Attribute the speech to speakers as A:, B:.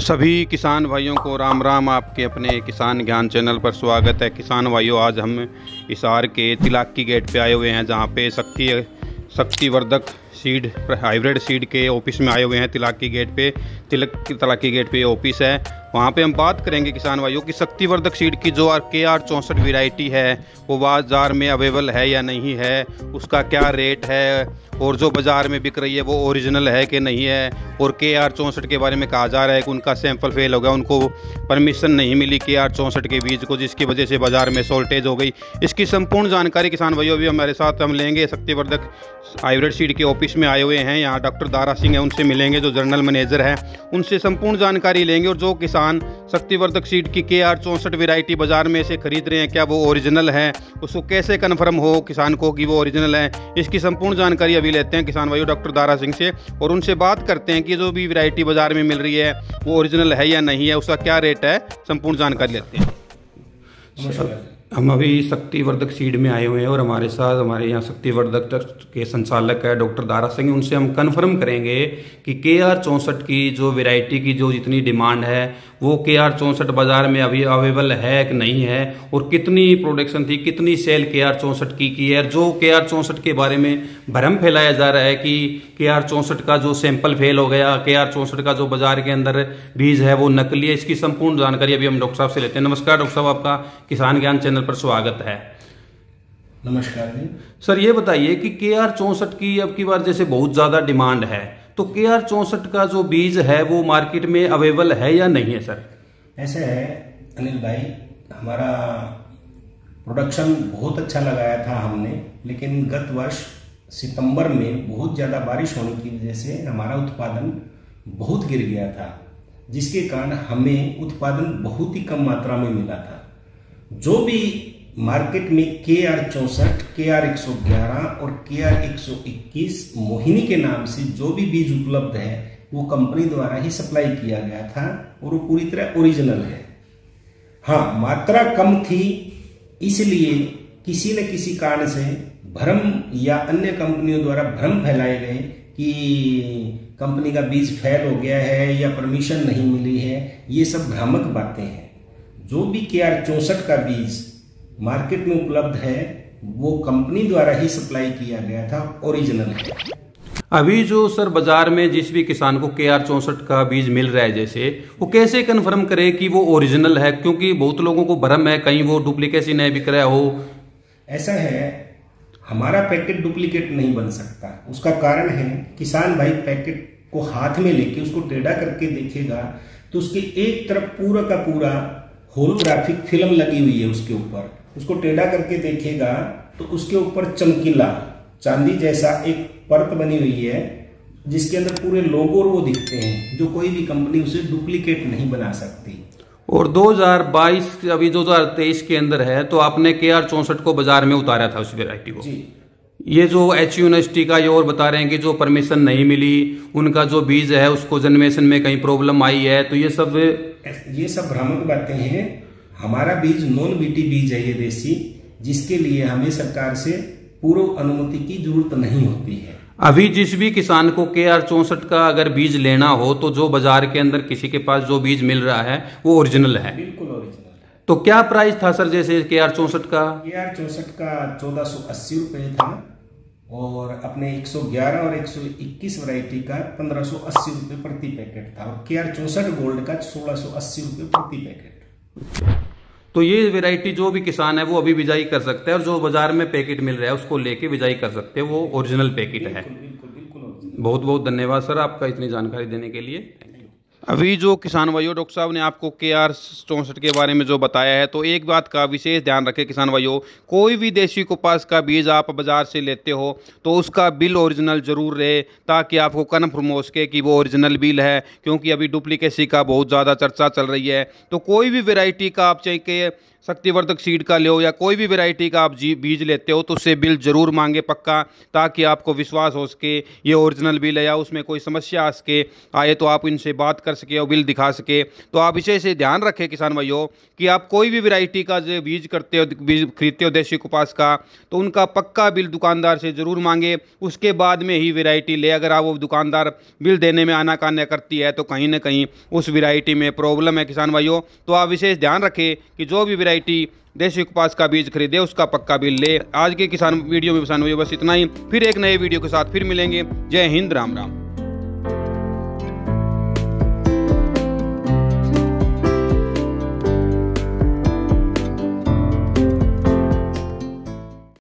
A: सभी किसान भाइयों को राम राम। आपके अपने किसान ज्ञान चैनल पर स्वागत है। किसान भाइयों, आज हम हिसार के तिलाकी गेट पे आए हुए हैं, जहां पे शक्तिवर्धक सीड हाइब्रिड सीड के ऑफिस में आए हुए हैं। तिलाकी गेट पे ऑफिस है, वहाँ पे हम बात करेंगे किसान भाइयों की शक्तिवर्धक सीड की जो KR64 वैरायटी है वो बाज़ार में अवेलेबल है या नहीं है, उसका क्या रेट है, और जो बाज़ार में बिक रही है वो ओरिजिनल है कि नहीं है। और KR64 के बारे में कहा जा रहा है कि उनका सैंपल फेल हो गया, उनको परमिशन नहीं मिली KR64 के बीज को, जिसकी वजह से बाज़ार में शॉर्टेज हो गई। इसकी संपूर्ण जानकारी किसान भाइयों भी हमारे साथ हम लेंगे। शक्तिवर्धक हाइब्रिड सीड के ऑफिस में आए हुए हैं, यहाँ डॉक्टर दारा सिंह है, उनसे मिलेंगे जो जनरल मैनेजर है, उनसे संपूर्ण जानकारी लेंगे। और जो किसान शक्तिवर्धक सीड की KR64 वैरायटी बाजार में से खरीद रहे हैं, क्या वो ओरिजिनल है, उसको कैसे कन्फर्म हो किसान को कि वो ओरिजिनल है, इसकी संपूर्ण जानकारी अभी लेते हैं किसान भाइयों डॉक्टर दारा सिंह से, और उनसे बात करते हैं कि जो भी वैरायटी बाजार में मिल रही है वो ओरिजिनल है या नहीं है, उसका क्या रेट है, संपूर्ण जानकारी लेते हैं। हम अभी शक्तिवर्धक सीड में आए हुए हैं और हमारे साथ हमारे यहाँ शक्तिवर्धक के संचालक है डॉक्टर दारा सिंह। उनसे हम कन्फर्म करेंगे कि KR64 की जो वैरायटी की जो जितनी डिमांड है वो KR64 बाजार में अभी अवेलेबल है कि नहीं है, और कितनी प्रोडक्शन थी, कितनी सेल KR64 की है। जो KR64 के बारे में भ्रम फैलाया जा रहा है कि KR64 का जो सैंपल फेल हो गया, KR64 का जो बाजार के अंदर बीज है वो नकली है, इसकी संपूर्ण जानकारी अभी हम डॉक्टर साहब से लेते हैं। नमस्कार डॉक्टर साहब, आपका किसान ज्ञान चैनल पर स्वागत है।
B: नमस्कार जी।
A: सर, ये बताइए कि KR64 की अब की बार जैसे बहुत ज्यादा डिमांड है, तो KR64 का जो बीज है वो मार्केट में अवेलेबल है या नहीं है सर?
B: ऐसे है अनिल भाई, हमारा प्रोडक्शन बहुत अच्छा लगाया था हमने, लेकिन गत वर्ष सितंबर में बहुत ज़्यादा बारिश होने की वजह से हमारा उत्पादन बहुत गिर गया था, जिसके कारण हमें उत्पादन बहुत ही कम मात्रा में मिला था। जो भी मार्केट में KR64, KR111 और KR121 मोहिनी के नाम से जो भी बीज उपलब्ध है वो कंपनी द्वारा ही सप्लाई किया गया था और वो पूरी तरह ओरिजिनल है। हाँ, मात्रा कम थी, इसलिए किसी न किसी कारण से भ्रम या अन्य कंपनियों द्वारा भ्रम फैलाए गए कि कंपनी का बीज फेल हो गया है या परमिशन नहीं मिली है। ये सब भ्रामक बातें हैं। जो भी KR64 का बीज मार्केट में उपलब्ध है वो कंपनी द्वारा ही सप्लाई किया गया था, ओरिजिनल है।
A: अभी जो सर बाजार में जिस भी किसान को KR64 का बीज मिल रहा है, जैसे वो कैसे कन्फर्म करे कि वो ओरिजिनल है, क्योंकि बहुत लोगों को भ्रम है कहीं वो डुप्लीकेसी नहीं बिक रहा हो।
B: ऐसा है, हमारा पैकेट डुप्लीकेट नहीं बन सकता। उसका कारण है, किसान भाई पैकेट को हाथ में लेके उसको टेढ़ा करके देखेगा तो उसके एक तरफ पूरा का पूरा होलोग्राफिक फिल्म लगी हुई है, उसके ऊपर उसको टेढ़ा करके देखेगा तो उसके ऊपर चमकीला चांदी जैसा एक परत बनी हुई है, जिसके अंदर पूरे लोगो और वो दिखते हैं, जो कोई भी कंपनी उसे डुप्लीकेट नहीं बना सकती।
A: और 2022 अभी 2023 के अंदर है, तो आपने KR64 को बाजार में उतारा था उस वैरायटी को जी। ये जो HU यूनिवर्सिटी का ये और बता रहे हैं कि जो परमिशन नहीं मिली, उनका जो बीज है उसको जनरेशन में कहीं प्रॉब्लम आई है, तो ये सब
B: भ्रामक बातें हैं। हमारा बीज नॉन BT बीज है, ये देसी, जिसके लिए हमें सरकार से पूर्व अनुमति की जरूरत नहीं होती है।
A: अभी जिस भी किसान को KR64 का अगर बीज लेना हो तो जो बाजार के अंदर किसी के पास जो बीज मिल रहा है वो ओरिजिनल है?
B: बिल्कुल ओरिजिनल है।
A: तो क्या प्राइस था सर जैसे KR64 का?
B: KR64 का 1480 रुपये था, और अपने 111 और 121 वैरायटी का 1580 रुपये प्रति पैकेट था, और KR64 गोल्ड का 1680 रुपये प्रति पैकेट।
A: तो ये वैरायटी जो भी किसान है वो अभी बिजाई कर सकता है, और जो बाजार में पैकेट मिल रहा है उसको लेके बिजाई कर सकते हैं, वो ओरिजिनल पैकेट है।
B: बिल्कुल।
A: बहुत बहुत धन्यवाद सर आपका इतनी जानकारी देने के लिए। अभी जो किसान भाइयों डॉक्टर साहब ने आपको KR64 के बारे में जो बताया है, तो एक बात का विशेष ध्यान रखें किसान भाइयों, कोई भी देशी कपास का बीज आप बाजार से लेते हो तो उसका बिल ओरिजिनल जरूर रहे, ताकि आपको कन्फर्म हो सके कि वो ओरिजिनल बिल है, क्योंकि अभी डुप्लीकेसी का बहुत ज़्यादा चर्चा चल रही है। तो कोई भी वैरायटी का आप चाहे शक्तिवर्धक सीड का लो या कोई भी वैरायटी का आप बीज लेते हो तो उससे बिल जरूर मांगे पक्का, ताकि आपको विश्वास हो सके ये ओरिजिनल बिल है या उसमें कोई समस्या आ सके आए तो आप इनसे बात कर सके और बिल दिखा सके। तो आप इसे ध्यान रखें किसान भाइयों कि आप कोई भी वैरायटी का जो बीज करते हो, बीज खरीदते हो देशी कपास का, तो उनका पक्का बिल दुकानदार से जरूर मांगे, उसके बाद में ही वैरायटी ले। अगर आप वो दुकानदार बिल देने में आनाकानी करती है तो कहीं ना कहीं उस वैरायटी में प्रॉब्लम है किसान भाइयों। तो आप विशेष ध्यान रखें कि जो भी वैरायटी देशी कपास का बीज खरीदे उसका पक्का बिल ले। आज के किसान वीडियो में किसान भाइयों बस इतना ही, फिर एक नए वीडियो के साथ फिर मिलेंगे। जय हिंद, राम राम।